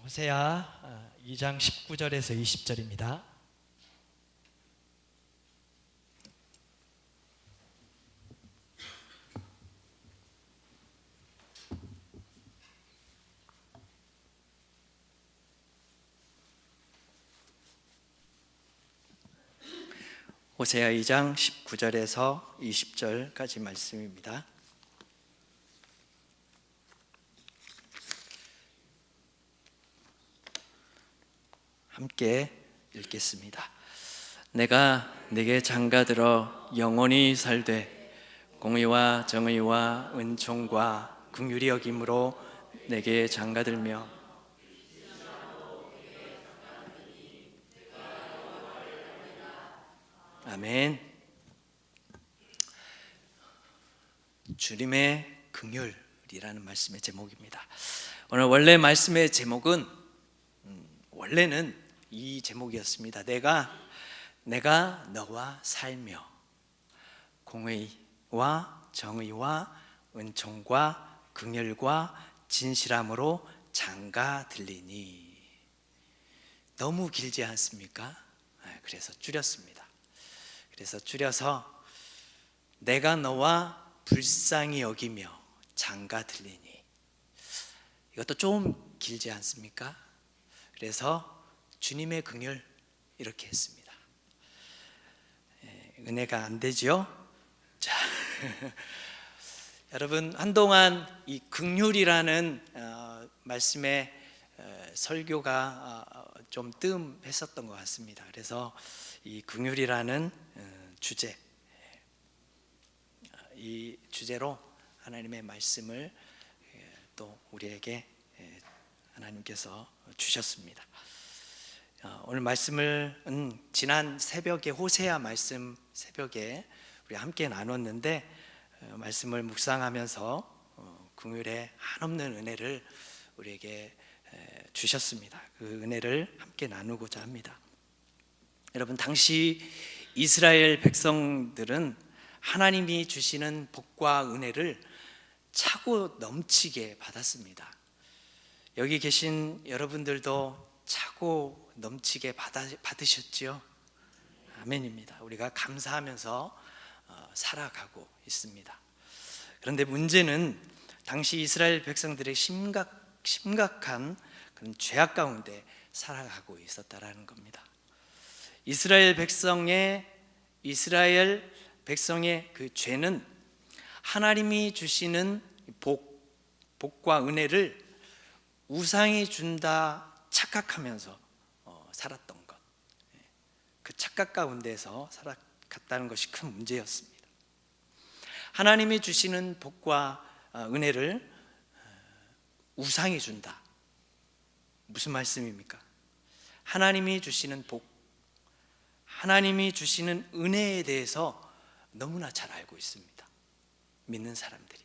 호세아 2장 19절에서 20절입니다. 호세아 2장 19절에서 20절까지 말씀입니다. 함께 읽겠습니다. 내가 네게 장가들어 영원히 살되 공의와 정의와 은총과 긍휼이 여김으로 네게 장가들며 아멘. 주님의 긍휼이라는 말씀의 제목입니다. 오늘 원래 말씀의 제목은 원래는 이 제목이었습니다. 내가 너와 살며 공의와 정의와 은총과 긍휼과 진실함으로 장가들리니. 너무 길지 않습니까? 그래서 줄였습니다. 그래서 줄여서 내가 너와 불쌍히 여기며 장가들리니. 이것도 좀 길지 않습니까? 그래서 주님의 긍휼 이렇게 했습니다. 은혜가 안 되죠? 자, 여러분 한동안 이 긍휼이라는 말씀의 설교가 좀 뜸했었던 것 같습니다. 그래서 이 긍휼이라는 주제, 이 주제로 하나님의 말씀을 또 우리에게 하나님께서 주셨습니다. 오늘 말씀을 지난 새벽에 호세아 말씀 새벽에 우리 함께 나눴는데 말씀을 묵상하면서 긍휼의 한없는 은혜를 우리에게 주셨습니다. 그 은혜를 함께 나누고자 합니다. 여러분, 당시 이스라엘 백성들은 하나님이 주시는 복과 은혜를 차고 넘치게 받았습니다. 여기 계신 여러분들도 차고 넘치게 받으셨죠? 아멘입니다. 우리가 감사하면서 살아가고 있습니다. 그런데 문제는 당시 이스라엘 백성들의 심각한 그런 죄악 가운데 살아가고 있었다라는 겁니다. 이스라엘 백성의 그 죄는 하나님이 주시는 복과 은혜를 우상이 준다 착각하면서 살았던 것, 그 착각 가운데서 살아갔다는 것이 큰 문제였습니다. 하나님이 주시는 복과 은혜를 우상이 준다. 무슨 말씀입니까? 하나님이 주시는 복, 하나님이 주시는 은혜에 대해서 너무나 잘 알고 있습니다. 믿는 사람들이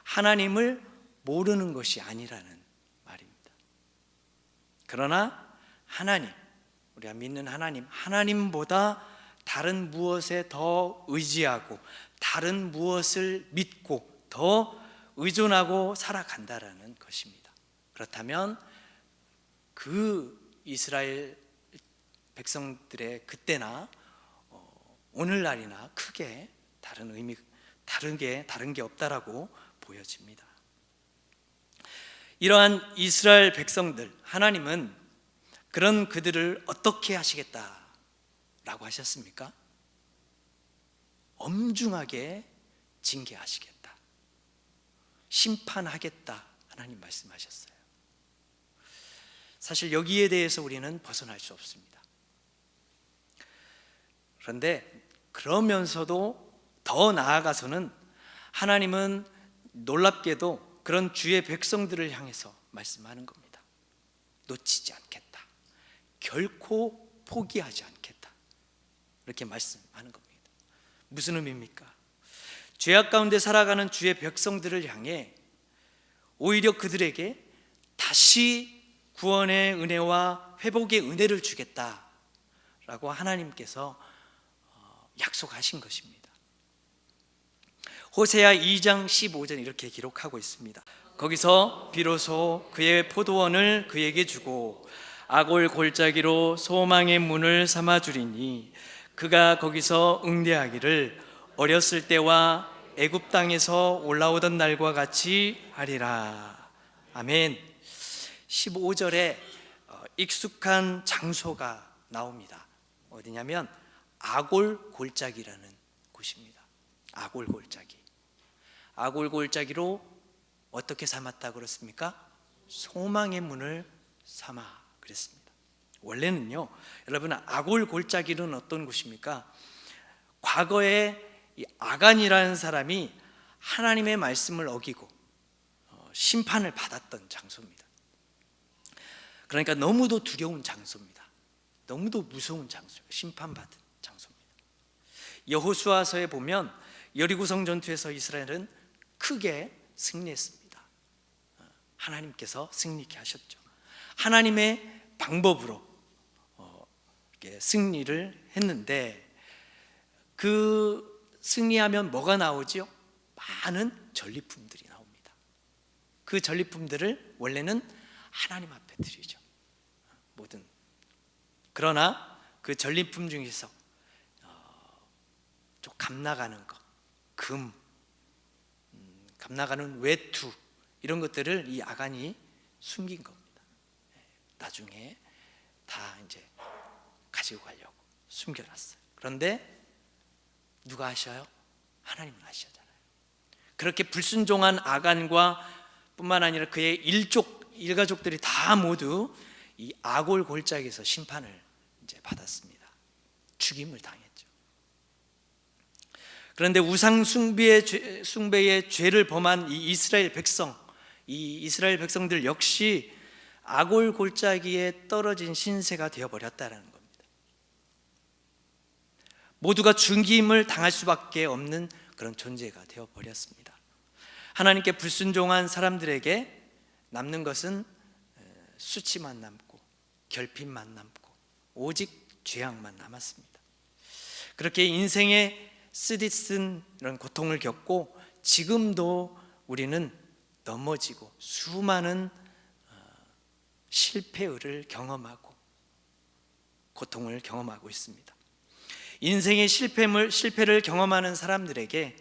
하나님을 모르는 것이 아니라는 말입니다. 그러나 하나님, 우리가 믿는 하나님보다 다른 무엇에 더 의지하고 다른 무엇을 믿고 더 의존하고 살아간다라는 것입니다. 그렇다면 그 이스라엘 백성들의 그때나 오늘날이나 크게 다른 게 없다라고 보여집니다. 이러한 이스라엘 백성들, 하나님은 그런 그들을 어떻게 하시겠다라고 하셨습니까? 엄중하게 징계하시겠다, 심판하겠다, 하나님 말씀하셨어요. 사실 여기에 대해서 우리는 벗어날 수 없습니다. 그런데 그러면서도 더 나아가서는 하나님은 놀랍게도 그런 주의 백성들을 향해서 말씀하는 겁니다. 놓치지 않겠다, 결코 포기하지 않겠다, 이렇게 말씀하는 겁니다. 무슨 의미입니까? 죄악 가운데 살아가는 주의 백성들을 향해 오히려 그들에게 다시 구원의 은혜와 회복의 은혜를 주겠다라고 하나님께서 약속하신 것입니다. 호세아 2장 15절 이렇게 기록하고 있습니다. 거기서 비로소 그의 포도원을 그에게 주고 아골 골짜기로 소망의 문을 삼아 주리니 그가 거기서 응대하기를 어렸을 때와 애굽 땅에서 올라오던 날과 같이 하리라. 아멘. 15절에 익숙한 장소가 나옵니다. 어디냐면 아골 골짜기라는 곳입니다. 아골 골짜기. 아골 골짜기로 어떻게 삼았다 그렇습니까? 소망의 문을 삼아 그랬습니다. 원래는요, 여러분, 아골 골짜기는 어떤 곳입니까? 과거에 이 아간이라는 사람이 하나님의 말씀을 어기고 심판을 받았던 장소입니다. 그러니까 너무도 두려운 장소입니다. 너무도 무서운 장소예요. 심판받은 장소입니다. 여호수아서에 보면 여리고성 전투에서 이스라엘은 크게 승리했습니다. 하나님께서 승리케 하셨죠. 하나님의 방법으로 승리를 했는데, 그 승리하면 뭐가 나오지요? 많은 전리품들이 나옵니다. 그 전리품들을 원래는 하나님 앞에 드리죠. 모든. 그러나 그 전리품 중에서 좀 값나가는 것, 금, 값나가는 외투, 이런 것들을 이 아간이 숨긴 겁니다. 나중에 다 이제 가지고 가려고 숨겨놨어요. 그런데 누가 아셔요? 하나님은 아시잖아요. 그렇게 불순종한 아간과 뿐만 아니라 그의 일가족들이 다 모두 이 아골 골짜기에서 심판을 이제 받았습니다. 죽임을 당했죠. 그런데 우상 숭배의 죄를 범한 이 이스라엘 백성들 역시 아골 골짜기에 떨어진 신세가 되어버렸다는 겁니다. 모두가 죽임을 당할 수밖에 없는 그런 존재가 되어버렸습니다. 하나님께 불순종한 사람들에게 남는 것은 수치만 남고 결핍만 남고 오직 죄악만 남았습니다. 그렇게 인생의 쓰디쓴 이런 고통을 겪고 지금도 우리는 넘어지고 수많은 실패를 경험하고 고통을 경험하고 있습니다. 인생의 실패를 경험하는 사람들에게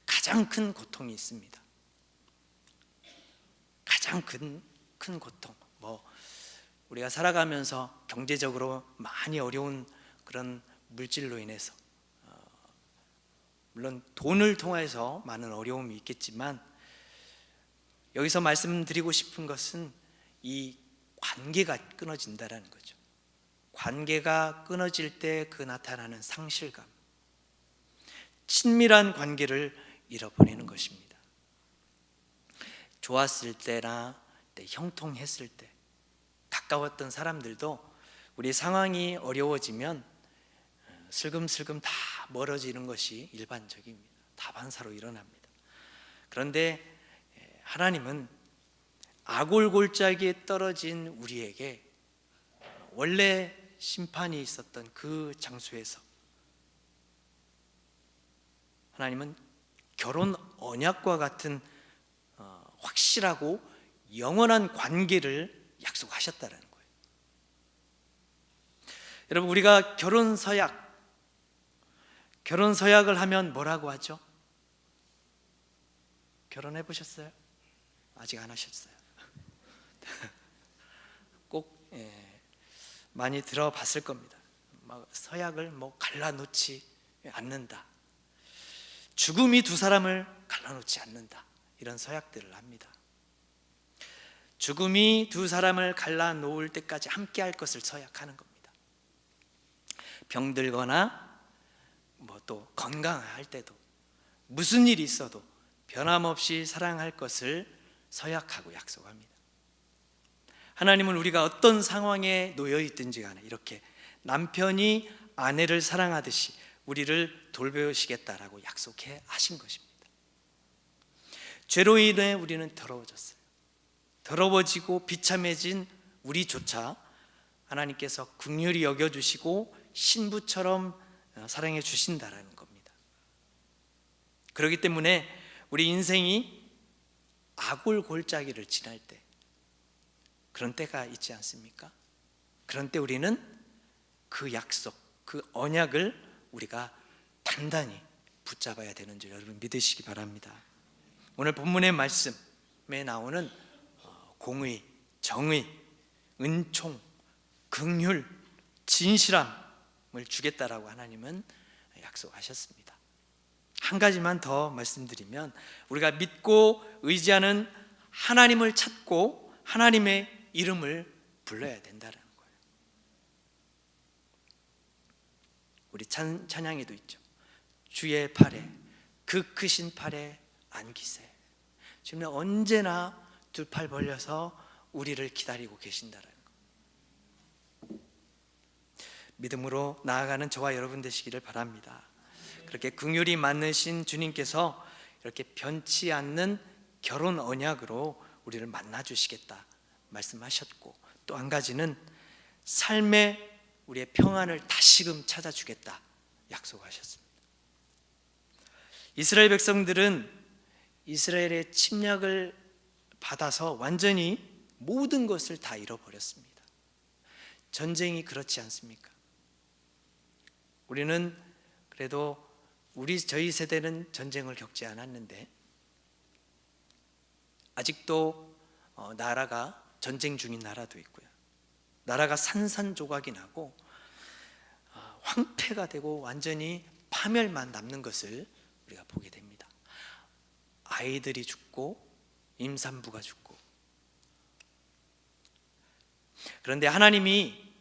가장 큰 고통이 있습니다. 가장 큰 고통. 우리가 살아가면서 경제적으로 많이 어려운 그런 물질로 인해서, 물론 돈을 통해서 많은 어려움이 있겠지만, 여기서 말씀드리고 싶은 것은 이 관계가 끊어진다라는 거죠. 관계가 끊어질 때 그 나타나는 상실감, 친밀한 관계를 잃어버리는 것입니다. 좋았을 때나 형통했을 때 가까웠던 사람들도 우리 상황이 어려워지면 슬금슬금 다 멀어지는 것이 일반적입니다. 다반사로 일어납니다. 그런데 하나님은 아골 골짜기에 떨어진 우리에게 원래 심판이 있었던 그 장소에서 하나님은 결혼 언약과 같은 확실하고 영원한 관계를 약속하셨다는 거예요. 여러분, 우리가 결혼 서약을 하면 뭐라고 하죠? 결혼해 보셨어요? 아직 안 하셨어요. 꼭 많이 들어봤을 겁니다. 서약을 갈라놓지 않는다, 죽음이 두 사람을 갈라놓지 않는다, 이런 서약들을 합니다. 죽음이 두 사람을 갈라놓을 때까지 함께 할 것을 서약하는 겁니다. 병들거나 또 건강할 때도 무슨 일이 있어도 변함없이 사랑할 것을 서약하고 약속합니다. 하나님은 우리가 어떤 상황에 놓여 있든지 간에 이렇게 남편이 아내를 사랑하듯이 우리를 돌보시겠다라고 약속해 하신 것입니다. 죄로 인해 우리는 더러워졌어요. 더러워지고 비참해진 우리조차 하나님께서 긍휼히 여겨주시고 신부처럼 사랑해 주신다라는 겁니다. 그렇기 때문에 우리 인생이 아골 골짜기를 지날 때, 그런 때가 있지 않습니까? 그런 때 우리는 그 약속, 그 언약을 우리가 단단히 붙잡아야 되는 줄 여러분 믿으시기 바랍니다. 오늘 본문의 말씀에 나오는 공의, 정의, 은총, 긍휼, 진실함을 주겠다라고 하나님은 약속하셨습니다. 한 가지만 더 말씀드리면, 우리가 믿고 의지하는 하나님을 찾고 하나님의 이름을 불러야 된다는 거예요. 우리 찬양에도 있죠. 주의 팔에, 그 크신 팔에 안기세. 주님은 언제나 두 팔 벌려서 우리를 기다리고 계신다는 거. 믿음으로 나아가는 저와 여러분 되시기를 바랍니다. 그렇게 긍휼이 많으신 주님께서 이렇게 변치 않는 결혼 언약으로 우리를 만나 주시겠다 말씀하셨고, 또 한 가지는 삶의 우리의 평안을 다시금 찾아주겠다 약속하셨습니다. 이스라엘 백성들은 이스라엘의 침략을 받아서 완전히 모든 것을 다 잃어버렸습니다. 전쟁이 그렇지 않습니까? 우리는 그래도 저희 세대는 전쟁을 겪지 않았는데 아직도 나라가 전쟁 중인 나라도 있고요. 나라가 산산조각이 나고 황폐가 되고 완전히 파멸만 남는 것을 우리가 보게 됩니다. 아이들이 죽고 임산부가 죽고. 그런데 하나님이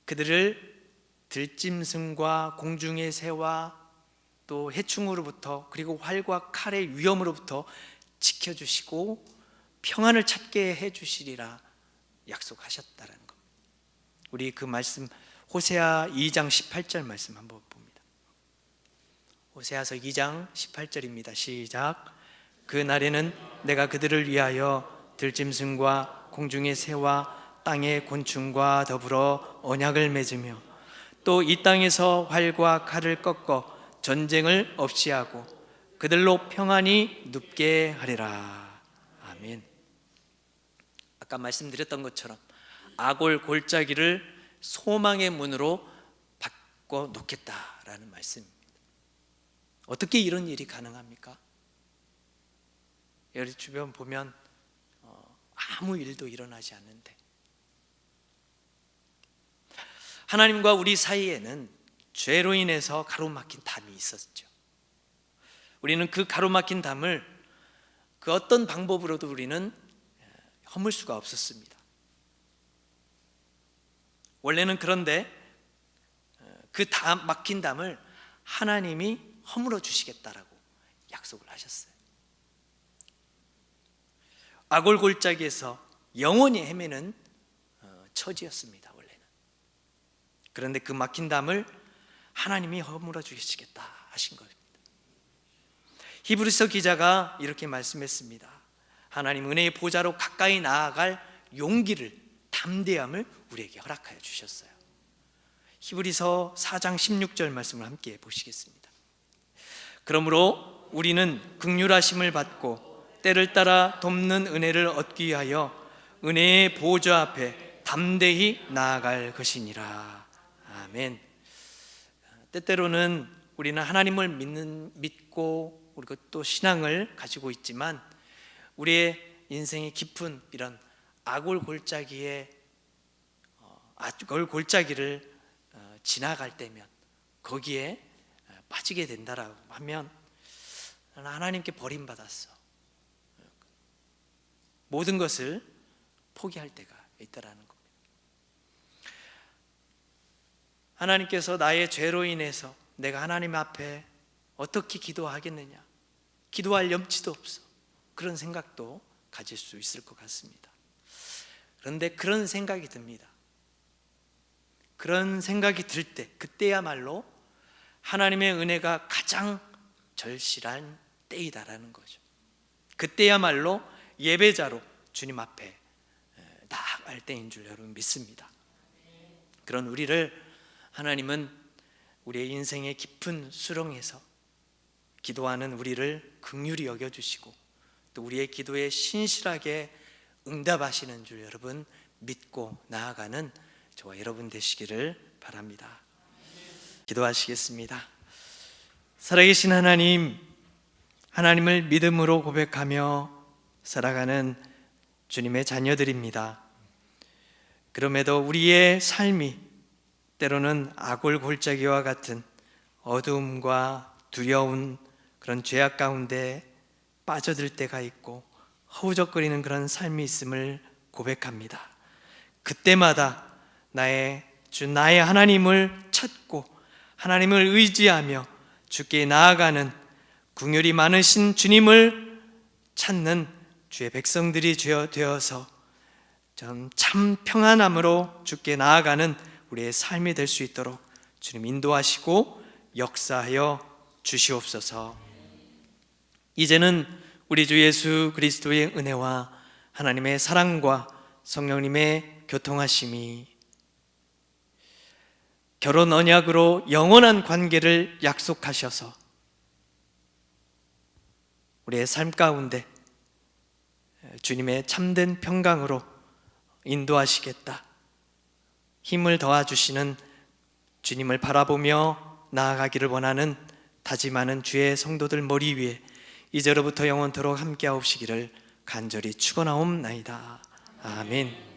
그들을 들짐승과 공중의 새와 또 해충으로부터, 그리고 활과 칼의 위험으로부터 지켜주시고 평안을 찾게 해주시리라 약속하셨다는 것. 우리 그 말씀 호세아 2장 18절 말씀 한번 봅니다. 호세아서 2장 18절입니다. 시작. 그 날에는 내가 그들을 위하여 들짐승과 공중의 새와 땅의 곤충과 더불어 언약을 맺으며 또 이 땅에서 활과 칼을 꺾어 전쟁을 없이 하고 그들로 평안히 눕게 하리라. 아멘. 아까 말씀드렸던 것처럼 아골 골짜기를 소망의 문으로 바꿔 놓겠다라는 말씀입니다. 어떻게 이런 일이 가능합니까? 여기 주변 보면 아무 일도 일어나지 않는데, 하나님과 우리 사이에는 죄로 인해서 가로막힌 담이 있었죠. 우리는 그 가로막힌 담을 그 어떤 방법으로도 우리는 허물 수가 없었습니다. 원래는. 그런데 그 막힌 담을 하나님이 허물어 주시겠다라고 약속을 하셨어요. 아골 골짜기에서 영원히 헤매는 처지였습니다, 원래는. 그런데 그 막힌 담을 하나님이 허물어 주시겠다 하신 겁니다. 히브리서 기자가 이렇게 말씀했습니다. 하나님 은혜의 보좌로 가까이 나아갈 용기를, 담대함을 우리에게 허락하여 주셨어요. 히브리서 4장 16절 말씀을 함께 보시겠습니다. 그러므로 우리는 긍휼하심을 받고 때를 따라 돕는 은혜를 얻기 위하여 은혜의 보좌 앞에 담대히 나아갈 것이니라. 아멘. 때때로는 우리는 하나님을 믿고 우리가 또 신앙을 가지고 있지만 우리의 인생의 깊은 이런 아골 골짜기를 지나갈 때면, 거기에 빠지게 된다라고 하면 나는 하나님께 버림받았어, 모든 것을 포기할 때가 있다라는 겁니다. 하나님께서 나의 죄로 인해서 내가 하나님 앞에 어떻게 기도하겠느냐, 기도할 염치도 없어, 그런 생각도 가질 수 있을 것 같습니다. 그런데 그런 생각이 듭니다. 그런 생각이 들 때, 그때야말로 하나님의 은혜가 가장 절실한 때이다라는 거죠. 그때야말로 예배자로 주님 앞에 나아갈 때인 줄 여러분 믿습니다. 그런 우리를 하나님은 우리의 인생의 깊은 수렁에서 기도하는 우리를 긍휼히 여겨주시고 또 우리의 기도에 신실하게 응답하시는 줄 여러분 믿고 나아가는 저와 여러분 되시기를 바랍니다. 기도하시겠습니다. 살아계신 하나님, 하나님을 믿음으로 고백하며 살아가는 주님의 자녀들입니다. 그럼에도 우리의 삶이 때로는 아골 골짜기와 같은 어두움과 두려운 그런 죄악 가운데 빠져들 때가 있고 허우적거리는 그런 삶이 있음을 고백합니다. 그때마다 나의 하나님을 찾고 하나님을 의지하며 주께 나아가는 긍휼이 많으신 주님을 찾는 주의 백성들이 되어서 참 평안함으로 주께 나아가는 우리의 삶이 될 수 있도록 주님 인도하시고 역사하여 주시옵소서. 이제는 우리 주 예수 그리스도의 은혜와 하나님의 사랑과 성령님의 교통하심이 결혼 언약으로 영원한 관계를 약속하셔서 우리의 삶 가운데 주님의 참된 평강으로 인도하시겠다 힘을 더하주시는 주님을 바라보며 나아가기를 원하는 다짐하는 주의 성도들 머리 위에 이제로부터 영원토록 함께하옵시기를 간절히 축원하옵나이다. 아멘.